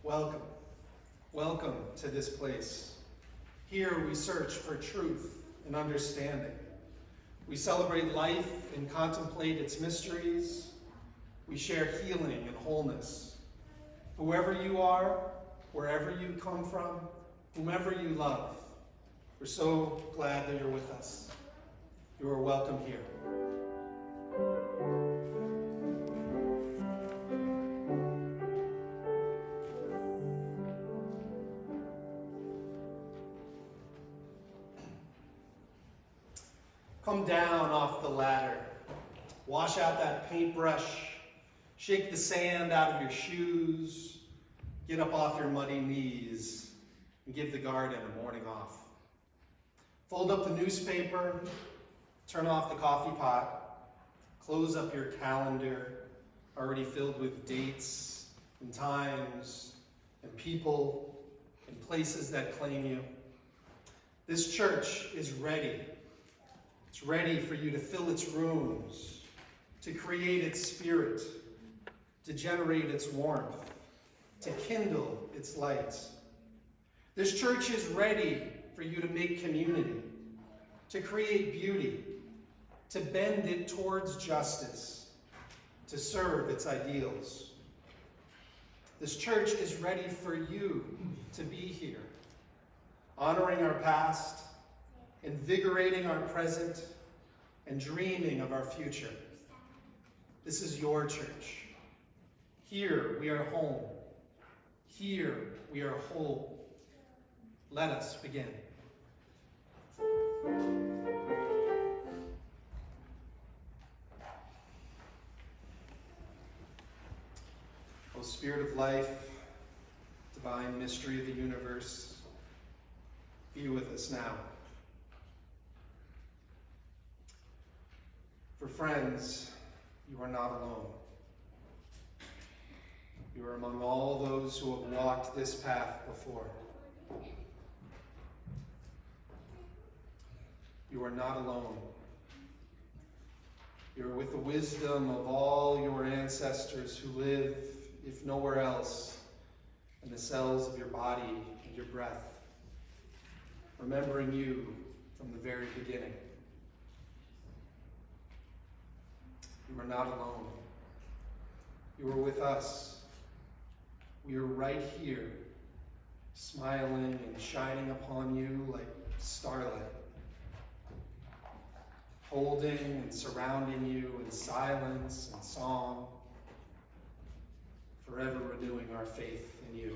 Welcome. Welcome to this place. Here we search for truth and understanding. We celebrate life and contemplate its mysteries. We share healing and wholeness. Whoever you are, wherever you come from, whomever you love, we're so glad that you're with us. You are welcome here. Come down off the ladder. Wash out that paintbrush. Shake the sand out of your shoes. Get up off your muddy knees and give the garden a morning off. Fold up the newspaper. Turn off the coffee pot. Close up your calendar, already filled with dates and times and people and places that claim you. This church is ready. It's ready for you to fill its rooms, to create its spirit, to generate its warmth, to kindle its lights. This church is ready for you to make community, to create beauty, to bend it towards justice, to serve its ideals. This church is ready for you to be here, honoring our past, invigorating our present, and dreaming of our future. This is your church. Here we are home. Here we are whole. Let us begin. O Spirit of life, divine mystery of the universe, be with us now. For friends, you are not alone. You are among all those who have walked this path before. You are not alone. You are with the wisdom of all your ancestors who live, if nowhere else, in the cells of your body and your breath, remembering you from the very beginning. You are not alone. You are with us. We are right here, smiling and shining upon you like starlight, holding and surrounding you in silence and song, forever renewing our faith in you.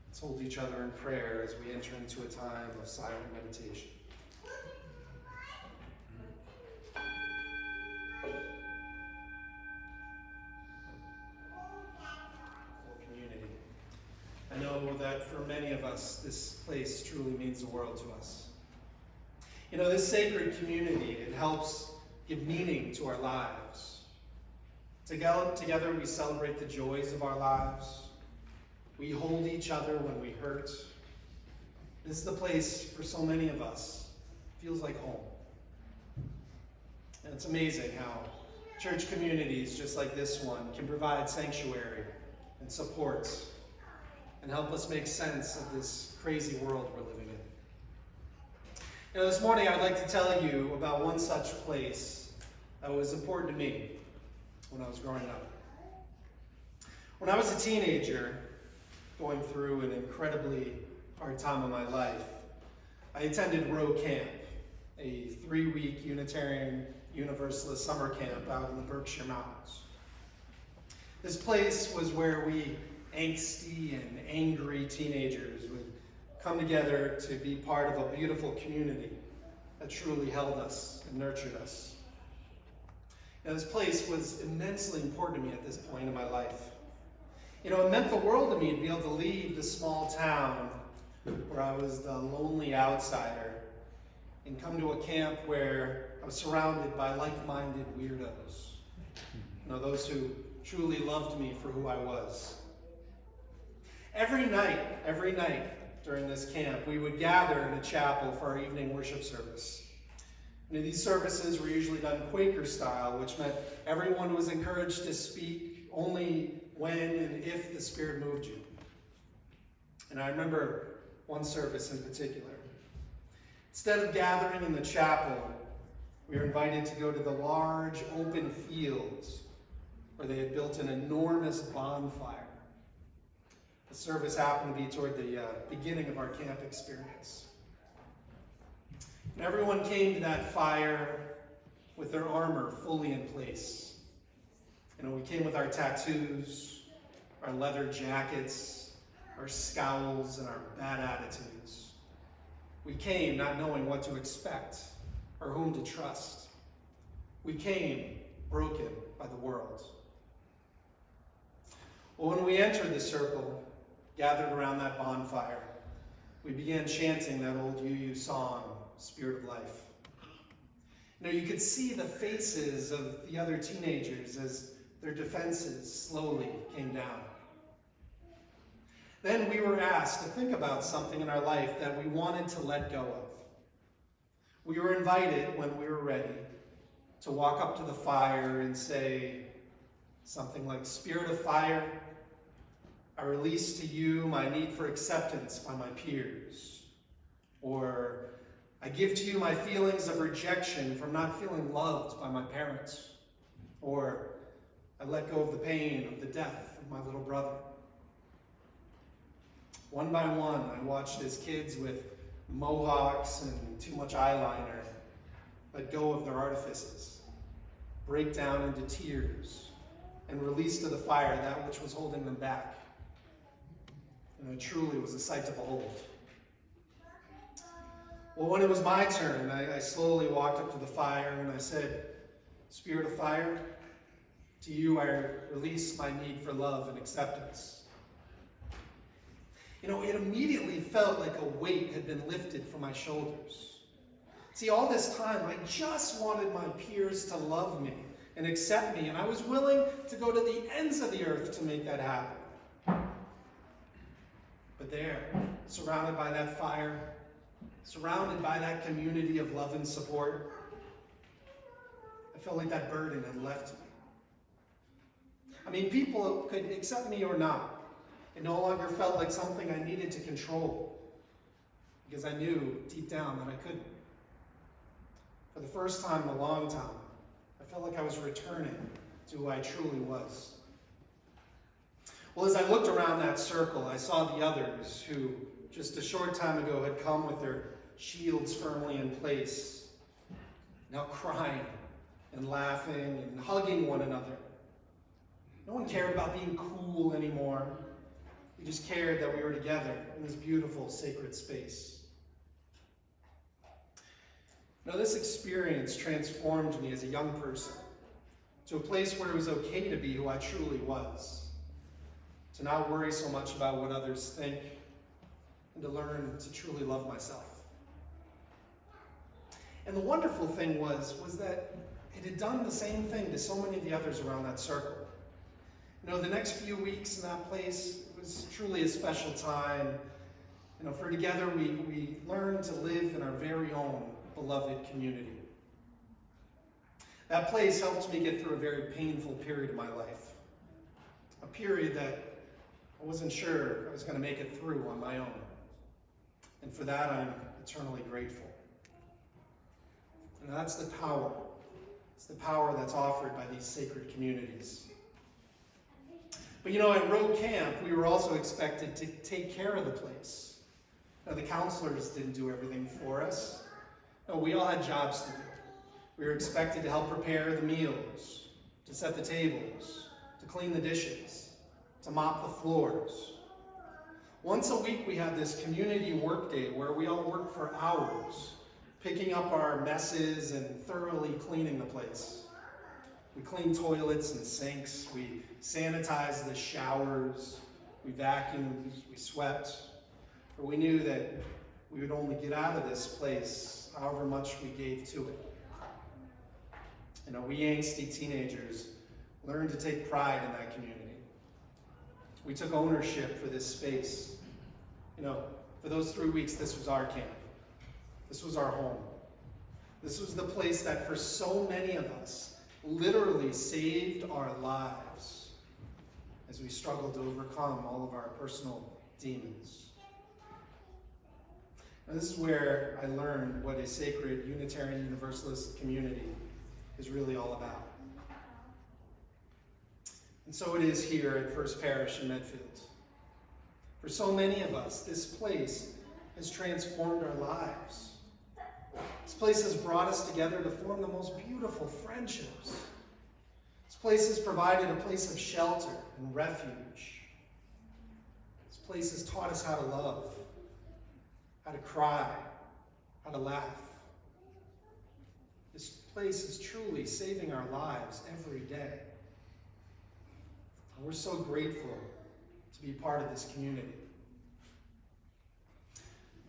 Let's hold each other in prayer as we enter into a time of silent meditation. Community. I know that for many of us, this place truly means the world to us. You know, this sacred community, it helps give meaning to our lives. Together we celebrate the joys of our lives. We hold each other when we hurt. This is the place for so many of us. It feels like home. And it's amazing how church communities just like this one can provide sanctuary and support and help us make sense of this crazy world we're living in. You know, this morning I'd like to tell you about one such place that was important to me when I was growing up. When I was a teenager, going through an incredibly hard time in my life, I attended Row Camp, a 3-week Unitarian Universalist summer camp out in the Berkshire Mountains. This place was where we angsty and angry teenagers would come together to be part of a beautiful community that truly held us and nurtured us. Now, this place was immensely important to me at this point in my life. You know, it meant the world to me to be able to leave the small town where I was the lonely outsider and come to a camp where I was surrounded by like-minded weirdos. You know, those who truly loved me for who I was. Every night during this camp, we would gather in a chapel for our evening worship service. These services were usually done Quaker style, which meant everyone was encouraged to speak only when and if the Spirit moved you. And I remember one service in particular. Instead of gathering in the chapel, we were invited to go to the large open fields where they had built an enormous bonfire. The service happened to be toward the beginning of our camp experience. And everyone came to that fire with their armor fully in place. We came with our tattoos, our leather jackets, our scowls, and our bad attitudes. We came not knowing what to expect or whom to trust. We came broken by the world. Well, when we entered the circle, gathered around that bonfire, we began chanting that old UU song, Spirit of Life. You could see the faces of the other teenagers as their defenses slowly came down. Then we were asked to think about something in our life that we wanted to let go of. We were invited, when we were ready, to walk up to the fire and say something like, Spirit of fire, I release to you my need for acceptance by my peers. Or, I give to you my feelings of rejection from not feeling loved by my parents. Or, I let go of the pain of the death of my little brother. One by one, I watched as kids with mohawks and too much eyeliner let go of their artifices, break down into tears, and release to the fire that which was holding them back. It truly was a sight to behold. Well, when it was my turn, I slowly walked up to the fire and I said, Spirit of fire, to you I release my need for love and acceptance. It immediately felt like a weight had been lifted from my shoulders. See, all this time, I just wanted my peers to love me and accept me, and I was willing to go to the ends of the earth to make that happen. But there, surrounded by that fire, surrounded by that community of love and support, I felt like that burden had left me. People could accept me or not. It no longer felt like something I needed to control, because I knew deep down that I couldn't. For the first time in a long time, I felt like I was returning to who I truly was. Well, as I looked around that circle, I saw the others who just a short time ago had come with their shields firmly in place, now crying and laughing and hugging one another. No one cared about being cool anymore. We just cared that we were together in this beautiful, sacred space. This experience transformed me as a young person to a place where it was okay to be who I truly was, to not worry so much about what others think, and to learn to truly love myself. And the wonderful thing was that it had done the same thing to so many of the others around that circle. The next few weeks in that place, it was truly a special time. For together we learned to live in our very own beloved community. That place helped me get through a very painful period of my life. A period that I wasn't sure I was going to make it through on my own. And for that, I'm eternally grateful. And that's the power. It's the power that's offered by these sacred communities. But at Road Camp, we were also expected to take care of the place. The counselors didn't do everything for us. No, we all had jobs to do. We were expected to help prepare the meals, to set the tables, to clean the dishes, to mop the floors. Once a week, we had this community work day where we all worked for hours, picking up our messes and thoroughly cleaning the place. We cleaned toilets and sinks, we sanitized the showers, we vacuumed, we swept, for we knew that we would only get out of this place however much we gave to it. We angsty teenagers learned to take pride in that community. We took ownership for this space. For those 3 weeks, this was our camp. This was our home. This was the place that for so many of us literally saved our lives as we struggled to overcome all of our personal demons. And this is where I learned what a sacred Unitarian Universalist community is really all about. And so it is here at First Parish in Medfield. For so many of us, this place has transformed our lives. This place has brought us together to form the most beautiful friendships. This place has provided a place of shelter and refuge. This place has taught us how to love, how to cry, how to laugh. This place is truly saving our lives every day. And we're so grateful to be part of this community.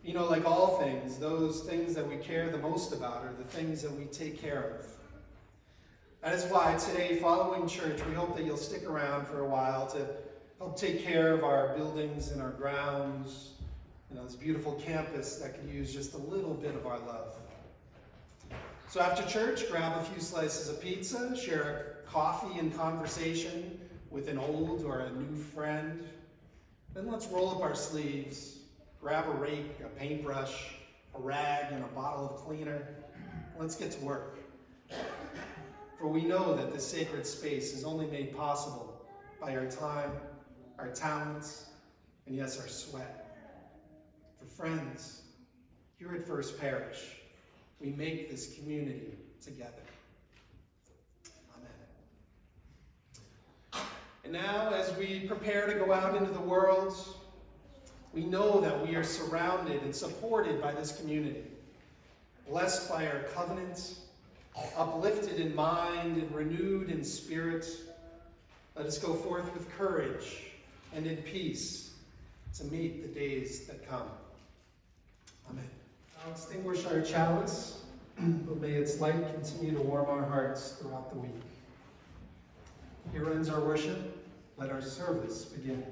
You know, like all things, those things that we care the most about are the things that we take care of. That is why today, following church, we hope that you'll stick around for a while to help take care of our buildings and our grounds, you know, this beautiful campus that could use just a little bit of our love. So after church, grab a few slices of pizza, share a coffee and conversation with an old or a new friend. Then let's roll up our sleeves, grab a rake, a paintbrush, a rag, and a bottle of cleaner. Let's get to work. For we know that this sacred space is only made possible by our time, our talents, and yes, our sweat. For friends, here at First Parish, we make this community together. Amen. And now, as we prepare to go out into the world, we know that we are surrounded and supported by this community, blessed by our covenant, uplifted in mind and renewed in spirit. Let us go forth with courage and in peace to meet the days that come. Amen. I'll extinguish our chalice, but may its light continue to warm our hearts throughout the week. Here ends our worship. Let our service begin.